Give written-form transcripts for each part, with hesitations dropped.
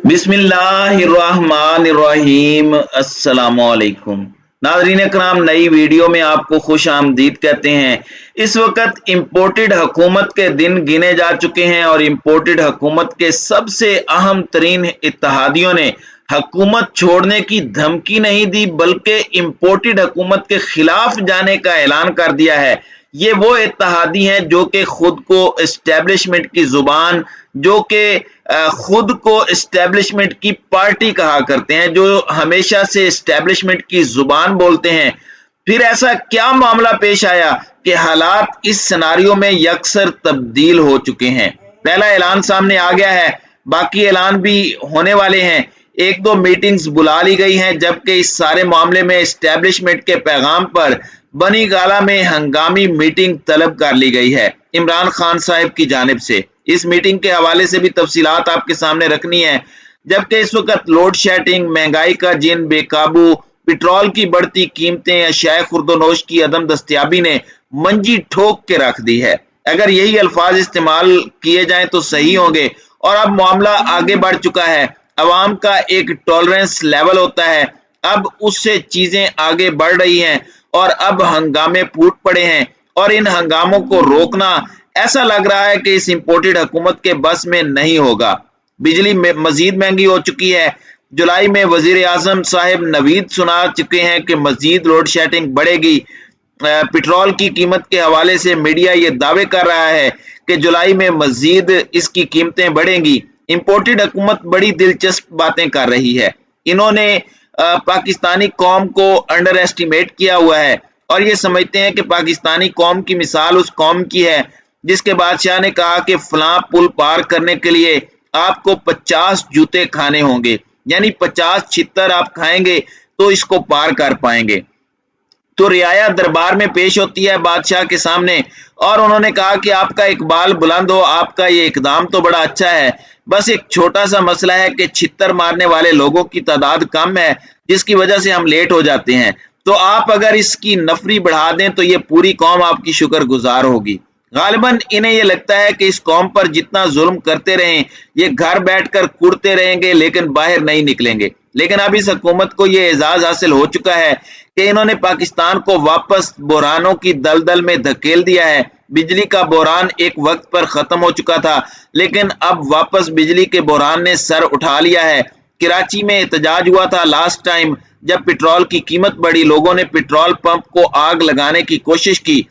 बिस्मिल्लाहिर्रहमानिर्रहीम। अस्सलामुअलैकुम नाज़रीन कराम, नई वीडियो में आपको खुश आमदीद कहते हैं। इस वक्त इम्पोर्टेड हुकूमत के दिन गिने जा चुके हैं और इम्पोर्टेड हुकूमत के सबसे अहम तरीन इत्तेहादियों ने हुकूमत छोड़ने की धमकी नहीं दी बल्कि इम्पोर्टेड हुकूमत के खिलाफ जाने का ऐलान कर दिया है। ये वो इत्तेहादी हैं जो कि खुद को इस्टेब्लिशमेंट की जुबान, जो कि खुद को इस्टेब्लिशमेंट की पार्टी कहा करते हैं, जो हमेशा से इस्टेब्लिशमेंट की जुबान बोलते हैं। फिर ऐसा क्या मामला पेश आया कि हालात इस सिनारियो में यकसर तब्दील हो चुके हैं। पहला ऐलान सामने आ गया है, बाकी ऐलान भी होने वाले हैं। एक दो मीटिंग्स बुला ली गई हैं, जबकि इस सारे मामले में इस्टेब्लिशमेंट के पैगाम पर बनी गाला में हंगामी मीटिंग तलब कर ली गई है इमरान खान साहब की जानिब से। इस मीटिंग के हवाले से भी तफसीलात आपके सामने रखनी है। जबकि इस वक्त लोड शेडिंग, महंगाई का जिन बेकाबू, पेट्रोल की बढ़ती कीमतें, अशियाए खुर्दोनोश की अदम दस्तयाबी ने मंजी ठोक के रख दी है। अगर यही अल्फाज इस्तेमाल किए जाएं तो सही होंगे। और अब मामला आगे बढ़ चुका है। अवाम का एक टॉलरेंस लेवल होता है, अब उससे चीजें आगे बढ़ रही हैं और अब हंगामे फूट पड़े हैं। और इन हंगामों को रोकना ऐसा लग रहा है कि इस इंपोर्टेड हुकूमत के बस में नहीं होगा। बिजली मजीद महंगी हो चुकी है। जुलाई में वजीर आजम साहब नवीद सुना चुके हैं कि मजीद लोड शेडिंग बढ़ेगी। पेट्रोल की कीमत के हवाले से मीडिया ये दावे कर रहा है कि जुलाई में मजीद इसकी कीमतें बढ़ेंगी। इंपोर्टेड हुकूमत बड़ी दिलचस्प बातें कर रही है। इन्होंने पाकिस्तानी कौम को अंडर एस्टिमेट किया हुआ है और ये समझते हैं कि पाकिस्तानी कौम की मिसाल उस कौम की है जिसके बादशाह ने कहा कि फलां पुल पार करने के लिए आपको 50 जूते खाने होंगे, यानी 50 छितर आप खाएंगे तो इसको पार कर पाएंगे। तो रियाया दरबार में पेश होती है बादशाह के सामने और उन्होंने कहा कि आपका इकबाल बुलंद हो, आपका ये इकदाम तो बड़ा अच्छा है, बस एक छोटा सा मसला है कि छितर मारने वाले लोगों की तादाद कम है जिसकी वजह से हम लेट हो जाते हैं। तो आप अगर इसकी नफरी बढ़ा दें तो ये पूरी कौम आपकी शुक्रगुजार होगी। गालिबन इन्हें यह लगता है कि इस कौम पर जितना जुल्म करते रहें ये घर बैठकर कुड़ते रहेंगे लेकिन बाहर नहीं निकलेंगे। लेकिन अब इस हुकूमत को यह एजाज हासिल हो चुका है कि इन्होंने पाकिस्तान को वापस बुरानों की दलदल में धकेल दिया है। बिजली का बुरान एक वक्त पर खत्म हो चुका था लेकिन अब वापस बिजली के बुरान ने सर उठा लिया है। कराची में एहतजाज हुआ था लास्ट टाइम जब पेट्रोल की कीमत बढ़ी, लोगों ने पेट्रोल पंप को आग लगाने की कोशिश की।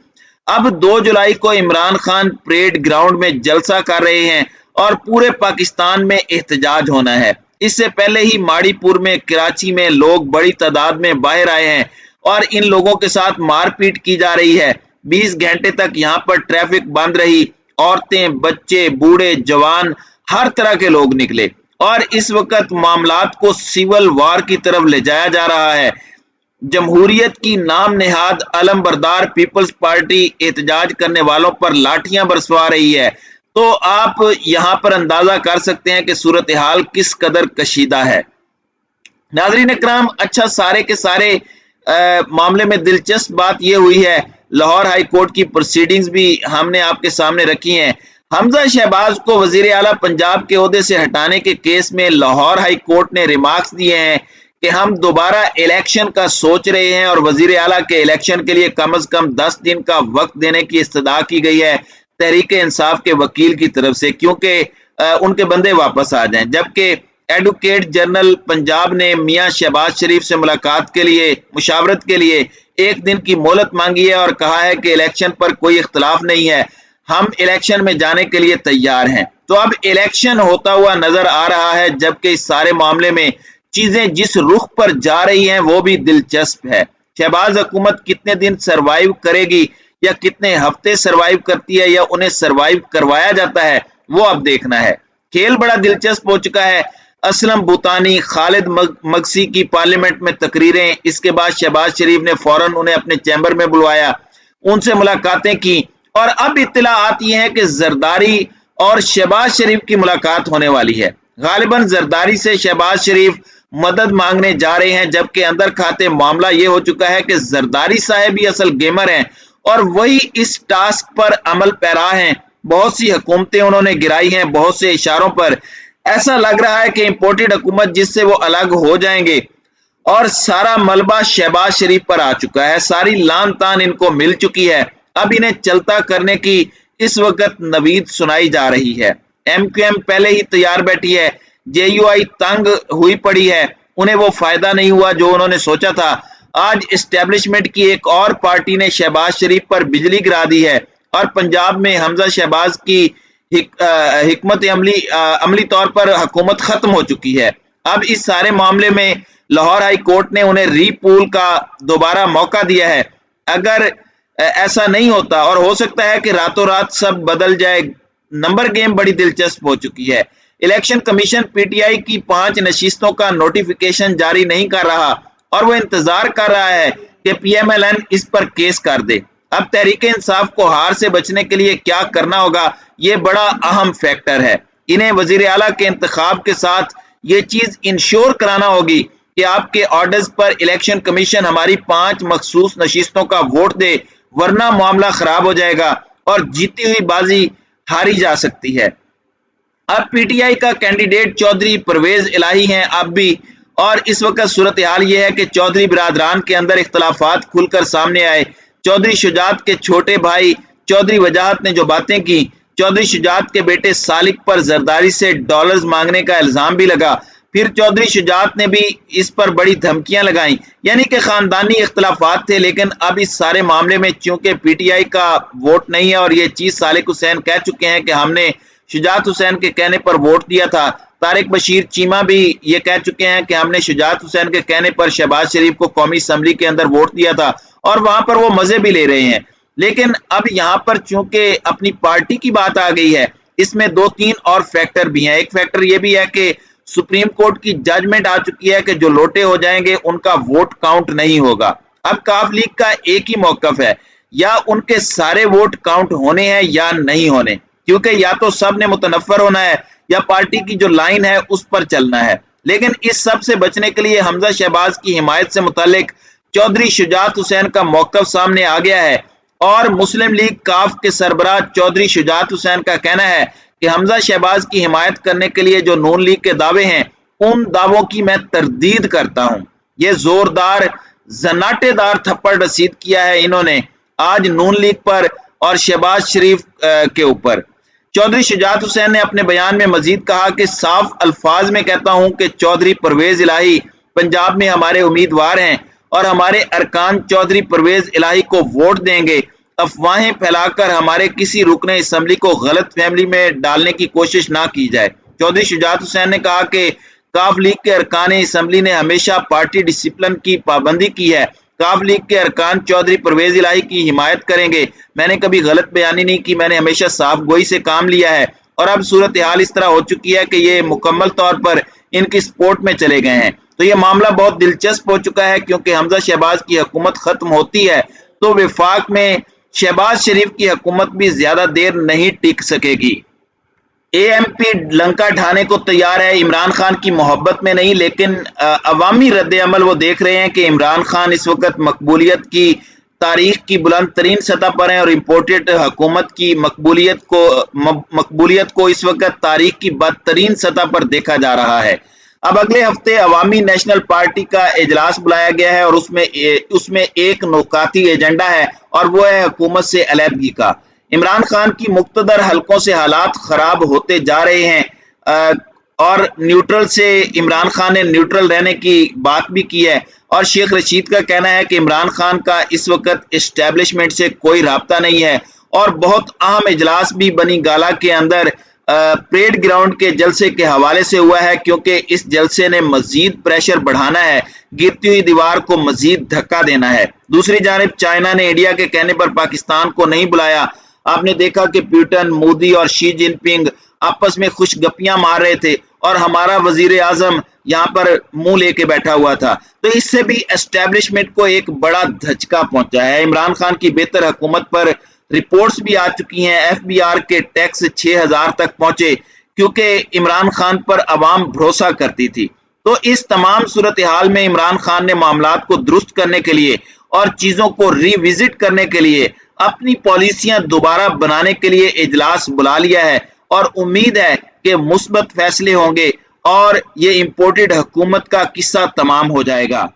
अब 2 जुलाई को इमरान खान परेड ग्राउंड में जलसा कर रहे हैं और पूरे पाकिस्तान में एहतजाज होना है। इससे पहले ही माड़ीपुर में, कराची में लोग बड़ी तादाद में बाहर आए हैं और इन लोगों के साथ मारपीट की जा रही है। 20 घंटे तक यहाँ पर ट्रैफिक बंद रही। औरतें, बच्चे, बूढ़े, जवान, हर तरह के लोग निकले और इस वक्त मामलात को सिविल वार की तरफ ले जाया जा रहा है। जमहूरियत की नाम नेहाद अलमबरदार पीपल्स पार्टी एहतजाज करने वालों पर लाठियां बरसवा रही है। तो आप यहां पर अंदाजा कर सकते हैं कि सूरत हाल किस कदर कशीदा है। नाज़रीन इकराम, अच्छा सारे के सारे मामले में दिलचस्प बात यह हुई है, लाहौर हाई कोर्ट की प्रोसीडिंग्स भी हमने आपके सामने रखी हैं। हमजा शहबाज को वजीर आला पंजाब के ओहदे से हटाने के केस में लाहौर हाई कोर्ट ने रिमार्क्स दिए हैं कि हम दोबारा इलेक्शन का सोच रहे हैं और वजीर आला के इलेक्शन के लिए कम से कम 10 दिन का वक्त देने की इस्तदा की गई है तहरीक इंसाफ के वकील की तरफ से, क्योंकि उनके बंदे वापस आ जाएं। जबकि एडवोकेट जनरल पंजाब ने मियां शहबाज शरीफ से मुलाकात के लिए, मुशावरत के लिए 1 दिन की मोहलत मांगी है और कहा है कि इलेक्शन पर कोई इख्तलाफ नहीं है, हम इलेक्शन में जाने के लिए तैयार हैं। तो अब इलेक्शन होता हुआ नजर आ रहा है, जबकि इस सारे मामले में चीजें जिस रुख पर जा रही हैं वो भी दिलचस्प है। शहबाज हुकूमत कितने दिन सरवाइव करेगी या कितने हफ्ते सरवाइव करती है या उन्हें सरवाइव करवाया जाता है, वो अब देखना है। खेल बड़ा दिलचस्प हो चुका है। असलम बुतानी, खालिद मगसी की पार्लियामेंट में तकरीरें, इसके बाद शहबाज शरीफ ने फौरन उन्हें अपने चैम्बर में बुलवाया, उनसे मुलाकातें की और अब इत्तला आती है कि जरदारी और शहबाज शरीफ की मुलाकात होने वाली है। गालिबन जरदारी से शहबाज शरीफ मदद मांगने जा रहे हैं, जबकि अंदर खाते मामला यह हो चुका है कि जरदारी साहब ही असल गेमर हैं और वही इस टास्क पर अमल पैरा हैं। बहुत सी हुकूमतें उन्होंने गिराई हैं बहुत से इशारों पर। ऐसा लग रहा है कि इंपोर्टेड हुकूमत जिससे वो अलग हो जाएंगे और सारा मलबा शहबाज शरीफ पर आ चुका है, सारी लान तान इनको मिल चुकी है। अब इन्हें चलता करने की इस वक्त नवीद सुनाई जा रही है। MQM पहले ही तैयार बैठी है, JUI तंग हुई पड़ी है, उन्हें वो फायदा नहीं हुआ जो उन्होंने सोचा था। आज इस्टेब्लिशमेंट की एक और पार्टी ने शहबाज शरीफ पर बिजली गिरा दी है और पंजाब में हमजा शहबाज की हिकमत अमली तौर पर हुकूमत खत्म हो चुकी है। अब इस सारे मामले में लाहौर हाई कोर्ट ने उन्हें रीपूल का दोबारा मौका दिया है। अगर ऐसा नहीं होता और हो सकता है कि रातों रात सब बदल जाए। नंबर गेम बड़ी दिलचस्प हो चुकी है। इलेक्शन कमीशन PTI की 5 नशिस्तों का नोटिफिकेशन जारी नहीं कर रहा और वो इंतजार कर रहा है कि PMLN इस पर केस कर दे। अब तहरीक इंसाफ को हार से बचने के लिए क्या करना होगा, ये बड़ा अहम फैक्टर है। इन्हें वजीर आला के इंतखाब के साथ ये चीज इंश्योर कराना होगी कि आपके ऑर्डर्स पर इलेक्शन कमीशन हमारी 5 मखसूस नशिस्तों का वोट दे, वरना मामला खराब हो जाएगा और जीती हुई बाजी हारी जा सकती है। अब PTI का कैंडिडेट चौधरी परवेज इलाही हैं अब भी, और इस वक्त सूरत हाल ये है कि चौधरी बिरादरान के अंदर इख्तलाफात खुलकर सामने आए। चौधरी शुजात के छोटे भाई चौधरी वजाहत ने जो बातें की, चौधरी शुजात के बेटे सालिक पर जरदारी से डॉलर्स मांगने का इल्जाम भी लगा। फिर चौधरी शुजात ने भी इस पर बड़ी धमकियां लगाई, यानी कि खानदानी इख्तलाफात थे। लेकिन अब इस सारे मामले में चूंकि PTI का वोट नहीं है और ये चीज सालिक हुसैन कह चुके हैं कि हमने शुजात हुसैन के कहने पर वोट दिया था, तारिक बशीर चीमा भी ये कह चुके हैं कि हमने शुजात हुसैन के कहने पर शहबाज शरीफ को कौमी असम्बली के अंदर वोट दिया था, और वहां पर वो मजे भी ले रहे हैं। लेकिन अब यहाँ पर चूंकि अपनी पार्टी की बात आ गई है, इसमें 2-3 और फैक्टर भी हैं। एक फैक्टर ये भी है कि सुप्रीम कोर्ट की जजमेंट आ चुकी है कि जो लोटे हो जाएंगे उनका वोट काउंट नहीं होगा। अब काफ लीग का एक ही मौकफ है, या उनके सारे वोट काउंट होने हैं या नहीं होने, क्योंकि या तो सब ने मुतनफ्फर होना है या पार्टी की जो लाइन है उस पर चलना है। लेकिन इस सब से बचने के लिए हमजा शहबाज की हिमायत से मुतालिक चौधरी शुजात हुसैन का मौकफ सामने आ गया है, और मुस्लिम लीग काफ के सरबराह चौधरी शुजात हुसैन का कहना है कि हमजा शहबाज की हिमायत करने के लिए जो नून लीग के दावे हैं, उन दावों की मैं तरदीद करता हूं। ये जोरदार जनाटेदार थप्पड़ रसीद किया है इन्होंने आज नून लीग पर और शहबाज शरीफ के ऊपर। चौधरी शुजात हुसैन ने अपने बयान में मजीद कहा कि साफ अल्फाज में कहता हूं कि चौधरी परवेज इलाही पंजाब में हमारे उम्मीदवार हैं और हमारे अरकान चौधरी परवेज इलाही को वोट देंगे। अफवाहें फैलाकर हमारे किसी रुकन असम्बली को गलत फहमी में डालने की कोशिश ना की जाए। चौधरी शुजात हुसैन ने कहा कि काफ लीग के अरकान असम्बली ने हमेशा पार्टी डिसिप्लिन की पाबंदी की है। काफ लीग के अरकान चौधरी परवेज इलाही की हिमायत करेंगे। मैंने कभी गलत बयानी नहीं की, मैंने हमेशा साफ गोई से काम लिया है, और अब सूरत हाल इस तरह हो चुकी है कि ये मुकम्मल तौर पर इनकी सपोर्ट में चले गए हैं। तो ये मामला बहुत दिलचस्प हो चुका है, क्योंकि हमजा शहबाज की हुकूमत खत्म होती है तो वफाक में शहबाज शरीफ की हुकूमत भी ज्यादा देर नहीं टिक सकेगी। AMP लंका ढाने को तैयार है, इमरान खान की मोहब्बत में नहीं, लेकिन अवामी रद्द अमल वो देख रहे हैं कि इमरान खान इस वक्त मकबूलियत की तारीख की बुलंद तरीन सतह पर हैं और इम्पोर्टेड हुकूमत की मकबूलियत को इस वक्त तारीख की बदतरीन सतह पर देखा जा रहा है। अब अगले हफ्ते अवामी नेशनल पार्टी का इजलास बुलाया गया है और उसमें एक नुकाती एजेंडा है, और वो है हुकूमत से अलहदगी का। इमरान खान की मुख्तदर हलकों से हालात खराब होते जा रहे हैं, और न्यूट्रल से इमरान खान ने न्यूट्रल रहने की बात भी की है, और शेख रशीद का कहना है कि इमरान खान का इस वक्त एस्टेब्लिशमेंट से कोई राब्ता नहीं है। और बहुत अहम इजलास भी बनी गाला के अंदर परेड ग्राउंड के जलसे के हवाले से हुआ है, क्योंकि इस जलसे ने मजीद प्रेशर बढ़ाना है, गिरती हुई दीवार को मजीद धक्का देना है। दूसरी जानिब चाइना ने इंडिया के कहने पर पाकिस्तान को नहीं बुलाया। आपने देखा कि पुतिन, मोदी और शी जिनपिंग आपस में खुशगपियां मार रहे थे, और हमारा वजीर आजम यहाँ पर मुंह लेके बैठा हुआ था। तो इससे भी एस्टेब्लिशमेंट को एक बड़ा धचका पहुंचा है। इमरान खान की बेहतर हुकूमत पर रिपोर्ट्स भी आ चुकी हैं। FBR के टैक्स 6000 तक पहुंचे, क्योंकि इमरान खान पर अवाम भरोसा करती थी। तो इस तमाम सूरत हाल में इमरान खान ने मामलात को दुरुस्त करने के लिए और चीजों को रिविजिट करने के लिए अपनी पॉलिसियां दोबारा बनाने के लिए इजलास बुला लिया है, और उम्मीद है के मुस्बत फैसले होंगे और ये इम्पोर्टेड हुकूमत का किस्सा तमाम हो जाएगा।